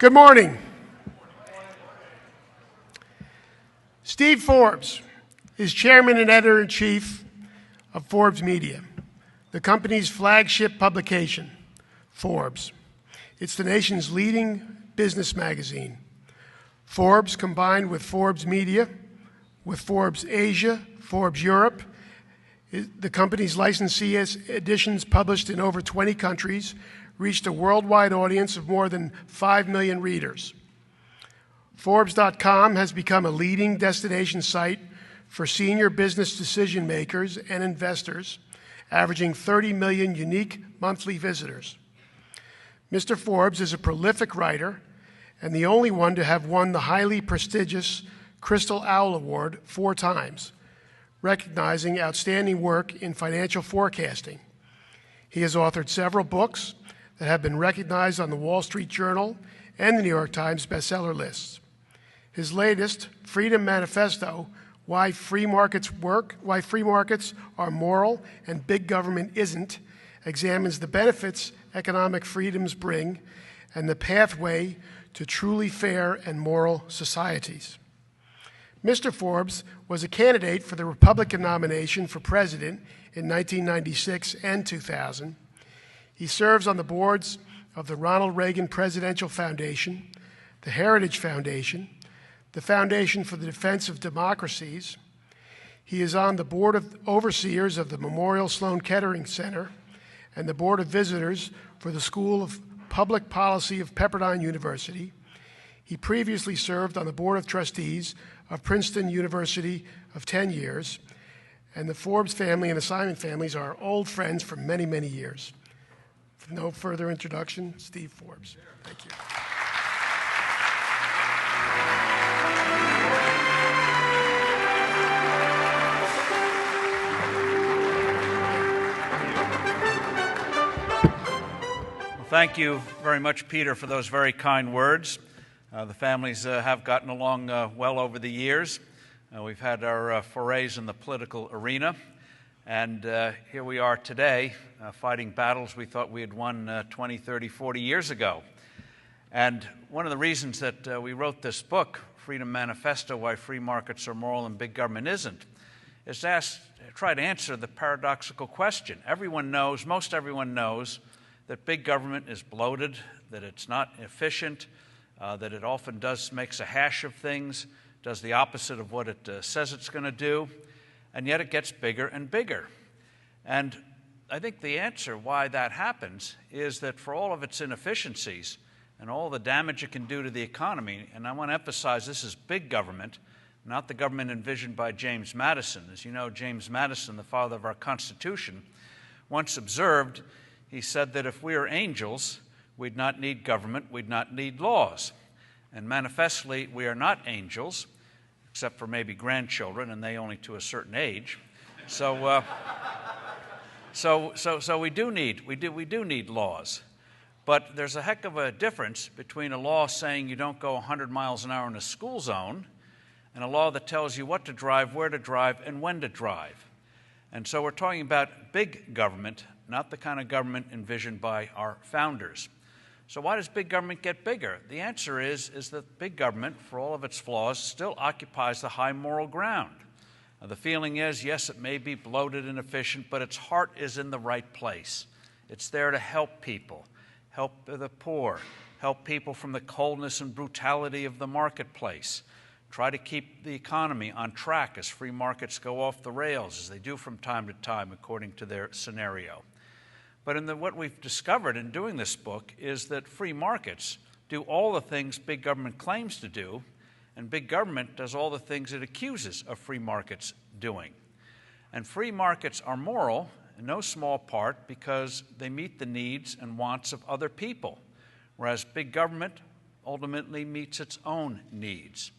Good morning. Steve Forbes is chairman and editor-in-chief of Forbes Media, the company's flagship publication, Forbes. It's the nation's leading business magazine. Forbes, combined with Forbes Media, with Forbes Asia, Forbes Europe, the company's licensee editions published in over 20 countries, reached a worldwide audience of more than 5 million readers. Forbes.com has become a leading destination site for senior business decision makers and investors, averaging 30 million unique monthly visitors. Mr. Forbes is a prolific writer and the only one to have won the highly prestigious Crystal Owl Award 4 times, recognizing outstanding work in financial forecasting. He has authored several books that have been recognized on the Wall Street Journal and the New York Times bestseller lists. His latest, Freedom Manifesto, Why Free Markets Work, Why Free Markets Are Moral and Big Government Isn't, examines the benefits economic freedoms bring and the pathway to truly fair and moral societies. Mr. Forbes was a candidate for the Republican nomination for president in 1996 and 2000. He serves on the boards of the Ronald Reagan Presidential Foundation, the Heritage Foundation, the Foundation for the Defense of Democracies. He is on the board of overseers of the Memorial Sloan Kettering Center and the board of visitors for the School of Public Policy of Pepperdine University. He previously served on the board of trustees of Princeton University of 10 years, and the Forbes family and the Simon families are old friends for many, many years. With no further introduction, Steve Forbes. Thank you. Well, thank you very much, Peter, for those very kind words. The families have gotten along well over the years. We've had our forays in the political arena, and here we are today fighting battles we thought we had won 20, 30, 40 years ago. And one of the reasons that we wrote this book, Freedom Manifesto, Why Free Markets Are Moral and Big Government Isn't, is to try to answer the paradoxical question. Everyone knows, most everyone knows, that big government is bloated, that it's not efficient, that it often makes a hash of things, does the opposite of what it says it's going to do, and yet it gets bigger and bigger. And I think the answer why that happens is that for all of its inefficiencies and all the damage it can do to the economy, and I want to emphasize this is big government, not the government envisioned by James Madison. As you know, James Madison, the father of our Constitution, once observed, he said that if we are angels, we'd not need government, we'd not need laws. And manifestly, we are not angels, except for maybe grandchildren, and they only to a certain age. So we do need laws. But there's a heck of a difference between a law saying you don't go 100 miles an hour in a school zone and a law that tells you what to drive, where to drive, and when to drive. And so we're talking about big government, not the kind of government envisioned by our founders. So why does big government get bigger? The answer is that big government, for all of its flaws, still occupies the high moral ground. The feeling is, yes, it may be bloated and inefficient, but its heart is in the right place. It's there to help people, help the poor, help people from the coldness and brutality of the marketplace, try to keep the economy on track as free markets go off the rails, as they do from time to time, according to their scenario. But what we've discovered in doing this book is that free markets do all the things big government claims to do, and big government does all the things it accuses of free markets doing. And free markets are moral in no small part because they meet the needs and wants of other people, whereas big government ultimately meets its own needs.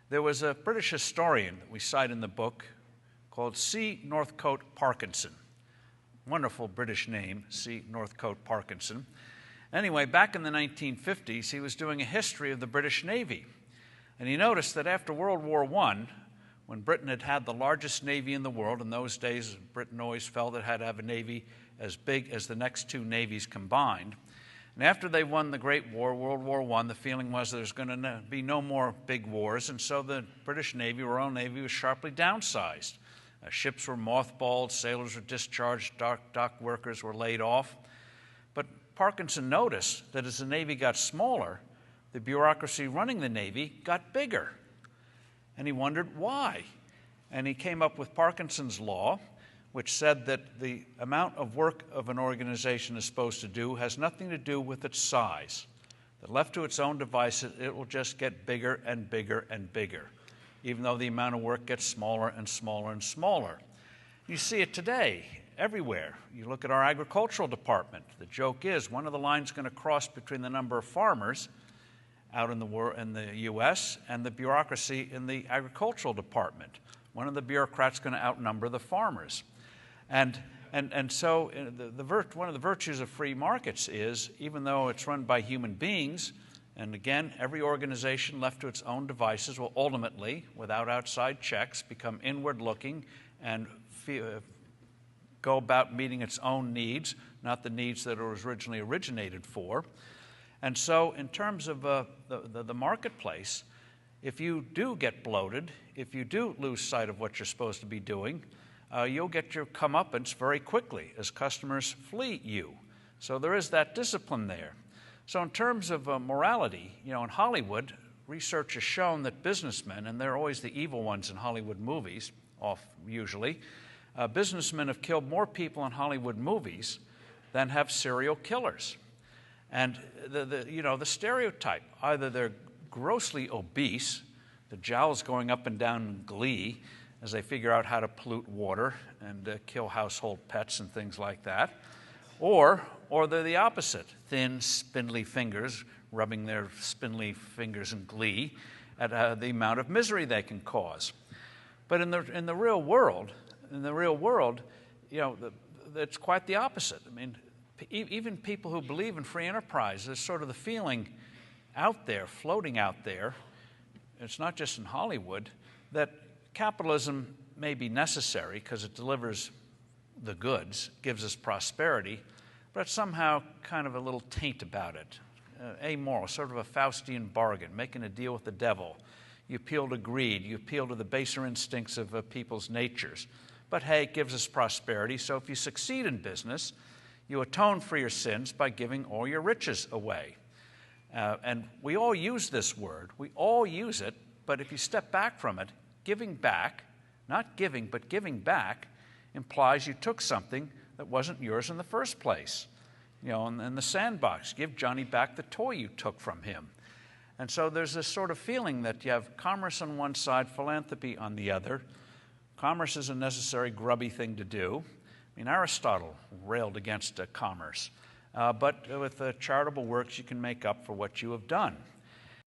There was a British historian that we cite in the book called C. Northcote Parkinson. Wonderful British name, C. Northcote Parkinson. Anyway, back in the 1950s, he was doing a history of the British Navy. And he noticed that after World War I, when Britain had the largest navy in the world, in those days Britain always felt it had to have a navy as big as the next 2 navies combined, And after they won the Great War, World War I, the feeling was there's going to be no more big wars, and so the British Navy, Royal Navy, was sharply downsized. Ships were mothballed, sailors were discharged, dock workers were laid off. But Parkinson noticed that as the Navy got smaller, the bureaucracy running the Navy got bigger. And he wondered why. And he came up with Parkinson's Law, which said that the amount of work of an organization is supposed to do has nothing to do with its size. That left to its own devices, it will just get bigger and bigger and bigger, even though the amount of work gets smaller and smaller and smaller. You see it today, everywhere. You look at our agricultural department. The joke is, when are the lines going to cross between the number of farmers out in the U.S. and the bureaucracy in the agricultural department? When are the bureaucrats going to outnumber the farmers? And so one of the virtues of free markets is, even though it's run by human beings, and again, every organization left to its own devices will ultimately, without outside checks, become inward-looking and go about meeting its own needs, not the needs that it was originally originated for. And so in terms of the marketplace, if you do get bloated, if you do lose sight of what you're supposed to be doing, you'll get your comeuppance very quickly as customers flee you. So there is that discipline there. So in terms of morality, in Hollywood, research has shown that businessmen, and they're always the evil ones in Hollywood movies, usually, businessmen have killed more people in Hollywood movies than have serial killers. And the stereotype, either they're grossly obese, the jowls going up and down in glee as they figure out how to pollute water and kill household pets and things like that, or they're the opposite, thin, spindly fingers rubbing their spindly fingers in glee at the amount of misery they can cause. But in the real world, it's quite the opposite. I mean, even people who believe in free enterprise, there's sort of the feeling out there, floating out there, it's not just in Hollywood, that capitalism may be necessary because it delivers the goods, gives us prosperity, but it's somehow kind of a little taint about it, amoral, sort of a Faustian bargain, making a deal with the devil. You appeal to greed, you appeal to the baser instincts of people's natures. But hey, it gives us prosperity, so if you succeed in business, you atone for your sins by giving all your riches away. And we all use this word. We all use it, but if you step back from it, giving back, not giving, but giving back, implies you took something that wasn't yours in the first place. In the sandbox, give Johnny back the toy you took from him. And so there's this sort of feeling that you have commerce on one side, philanthropy on the other. Commerce is a necessary, grubby thing to do. I mean, Aristotle railed against commerce. But with charitable works, you can make up for what you have done.